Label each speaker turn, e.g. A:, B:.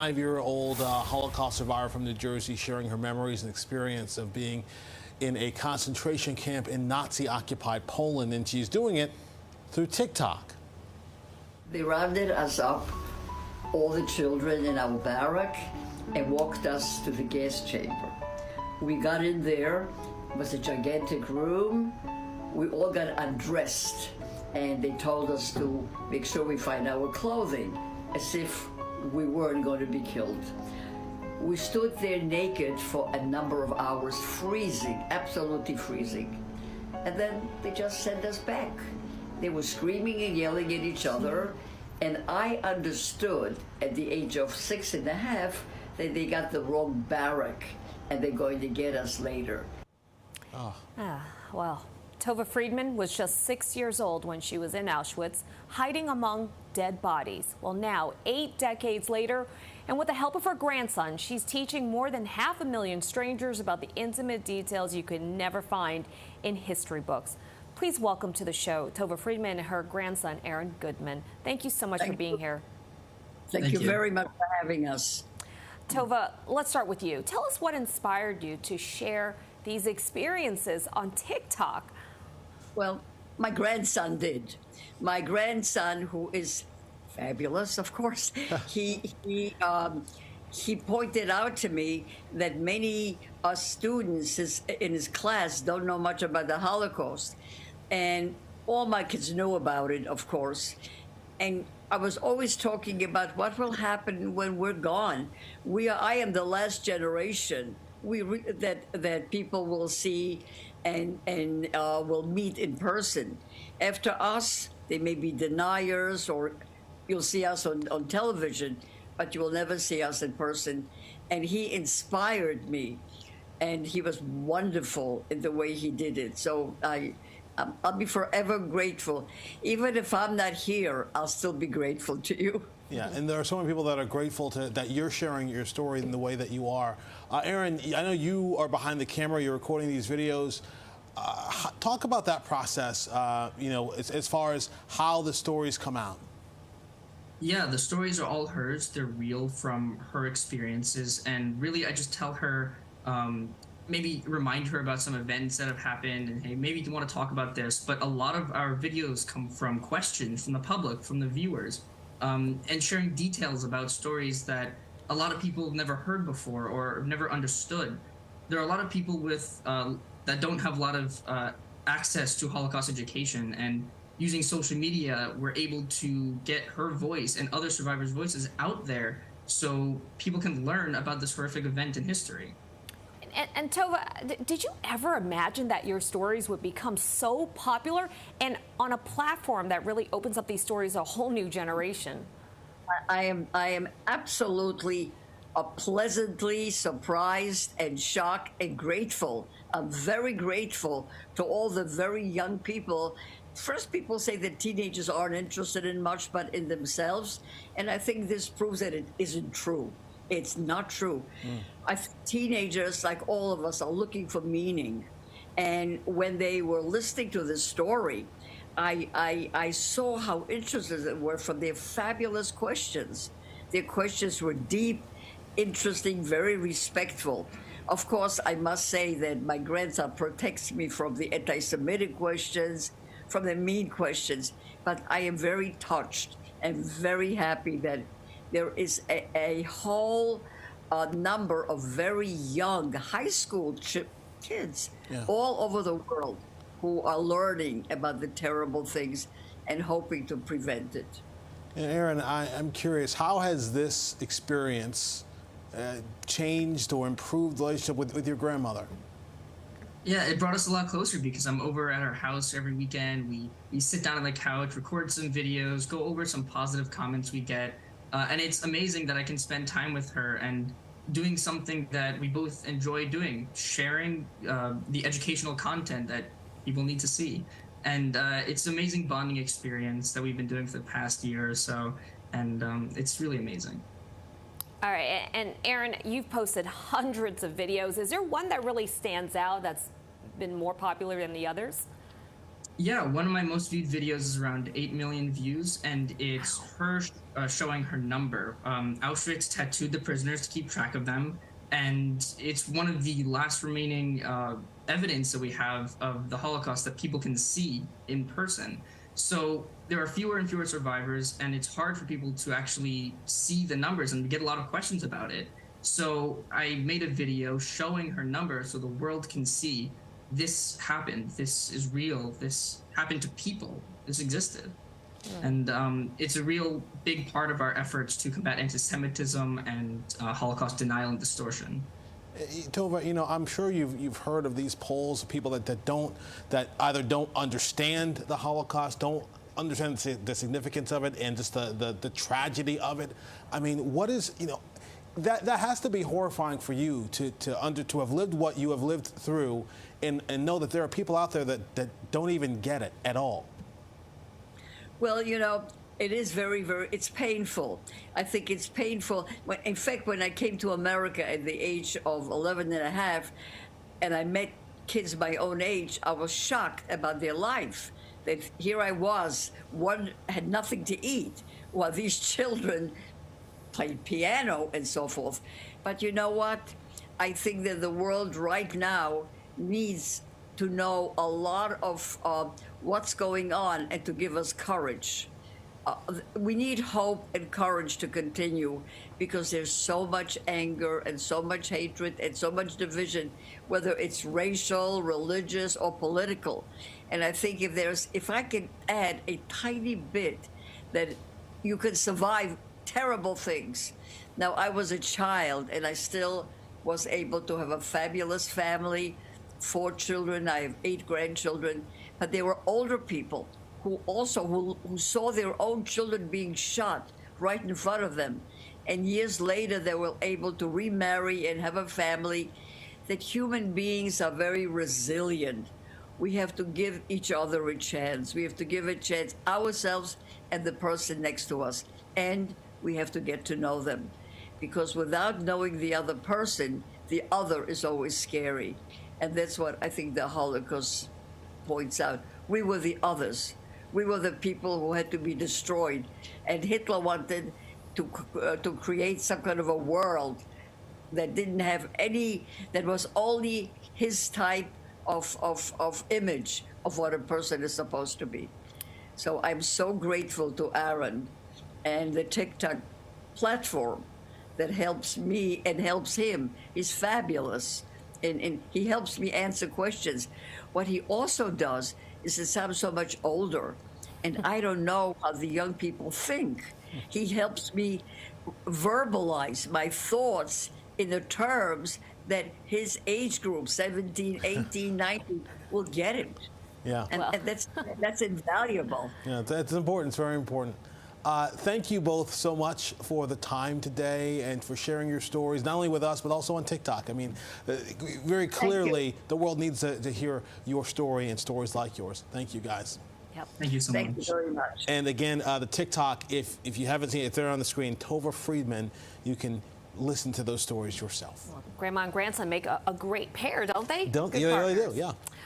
A: 5-year-old Holocaust survivor from New Jersey sharing her memories and experience of being in a concentration camp in Nazi-occupied Poland, and she's doing it through TikTok.
B: They rounded us up, all the children in our barrack, and walked us to the gas chamber. We got in there, it was a gigantic room. We all got undressed, and they told us to make sure we find our clothing, as if we weren't going to be killed. We stood there naked for a number of hours, freezing, absolutely freezing. And then they just sent us back. They were screaming and yelling at each other, and I understood at the age of 6.5 that they got the wrong barrack and they're going to get us later.
C: Well, Tova Friedman was just 6 years old when she was in Auschwitz, hiding among dead bodies. Well, now, 8 decades later, and with the help of her grandson, she's teaching more than 500,000 strangers about the intimate details you could never find in history books. Please welcome to the show Tova Friedman and her grandson, Aaron Goodman. Thank you so much for being here.
B: Thank you very much for having us.
C: Tova, let's start with you. Tell us what inspired you to share these experiences on TikTok.
B: Well, my grandson did. My grandson, who is fabulous, of course, he pointed out to me that many students in his class don't know much about the Holocaust. And all my kids knew about it, of course. And I was always talking about what will happen when we're gone. I am the last generation that people will see and will meet in person. After us, they may be deniers, or you'll see us on television, but you will never see us in person. And he inspired me, and he was wonderful in the way he did it. So I'll be forever grateful. Even if I'm not here, I'll still be grateful to you.
A: Yeah, and there are so many people that are grateful that you're sharing your story in the way that you are. Aaron, I know you are behind the camera, you're recording these videos. Talk about that process, as far as how the stories come out.
D: Yeah, the stories are all hers. They're real from her experiences. And really, I just tell her, maybe remind her about some events that have happened, and hey, maybe you want to talk about this. But a lot of our videos come from questions from the public, from the viewers, and sharing details about stories that a lot of people have never heard before or have never understood. There are a lot of people with that don't have a lot of access to Holocaust education, and using social media, we're able to get her voice and other survivors' voices out there so people can learn about this horrific event in history.
C: And Tova, did you ever imagine that your stories would become so popular and on a platform that really opens up these stories to a whole new generation?
B: I am absolutely pleasantly surprised and shocked and grateful. I'm very grateful to all the very young people. First, people say that teenagers aren't interested in much but in themselves, and I think this proves that it isn't true. It's not true. I think teenagers, like all of us, are looking for meaning. And when they were listening to this story, I saw how interested they were from their fabulous questions. Their questions were deep, interesting, very respectful. Of course, I must say that my grandson protects me from the anti-Semitic questions, from the mean questions, but I am very touched and very happy that there is a whole number of very young high school kids all over the world who are learning about the terrible things and hoping to prevent it.
A: And Aaron, I'm curious, how has this experience changed or improved the relationship with your grandmother?
D: Yeah, it brought us a lot closer because I'm over at her house every weekend. We sit down on the couch, record some videos, go over some positive comments we get. And it's amazing that I can spend time with her and doing something that we both enjoy doing, sharing the educational content that people need to see. And it's an amazing bonding experience that we've been doing for the past year or so. And it's really amazing.
C: All right, and Aaron, you've posted hundreds of videos. Is there one that really stands out that's been more popular than the others?
D: Yeah, one of my most viewed videos is around 8 million views, and it's her showing her number. Auschwitz tattooed the prisoners to keep track of them, and it's one of the last remaining evidence that we have of the Holocaust that people can see in person. So there are fewer and fewer survivors, and it's hard for people to actually see the numbers and get a lot of questions about it. So I made a video showing her number so the world can see this happened, this is real, this happened to people, this existed. And it's a real big part of our efforts to combat anti-Semitism and Holocaust denial and distortion.
A: Tova, you know, I'm sure you've heard of these polls, people that either don't understand the Holocaust, don't understand the significance of it, and just the tragedy of it. I mean, what is, you know, that has to be horrifying for you to have lived what you have lived through, and know that there are people out there that don't even get it at all.
B: Well, you know, it is very, it's painful. I think it's painful. In fact, when I came to America at the age of 11 and a half, and I met kids my own age, I was shocked about their life. That here I was, one had nothing to eat, while these children played piano and so forth. But you know what? I think that the world right now needs to know a lot of what's going on and to give us courage. We need hope and courage to continue, because there's so much anger and so much hatred and so much division, whether it's racial, religious, or political. And I think if I could add a tiny bit that you could survive terrible things. Now, I was a child and I still was able to have a fabulous family, 4 children, I have 8 grandchildren, but there were older people who saw their own children being shot right in front of them. And years later, they were able to remarry and have a family. That human beings are very resilient. We have to give each other a chance. We have to give a chance ourselves and the person next to us. And we have to get to know them. Because without knowing the other person, the other is always scary. And that's what I think the Holocaust points out. We were the others. We were the people who had to be destroyed. And Hitler wanted to create some kind of a world that didn't have any, that was only his type of image of what a person is supposed to be. So I'm so grateful to Aaron and the TikTok platform that helps me and helps him. He's fabulous. And he helps me answer questions. What he also does is, since I'm so much older and I don't know how the young people think, he helps me verbalize my thoughts in the terms that his age group, 17, 18, 19, will get it.
A: Yeah.
B: And that's invaluable.
A: Yeah, that's important. It's very important. Thank you both so much for the time today and for sharing your stories, not only with us, but also on TikTok. I mean, very clearly, the world needs to hear your story and stories like yours. Thank you, guys.
C: Yep.
D: Thank you so much.
B: Thank you very much.
A: And again, the TikTok, if you haven't seen it, if they're on the screen, Tova Friedman, you can listen to those stories yourself.
C: Well, grandma and grandson make a great pair, don't they?
A: They really do, yeah.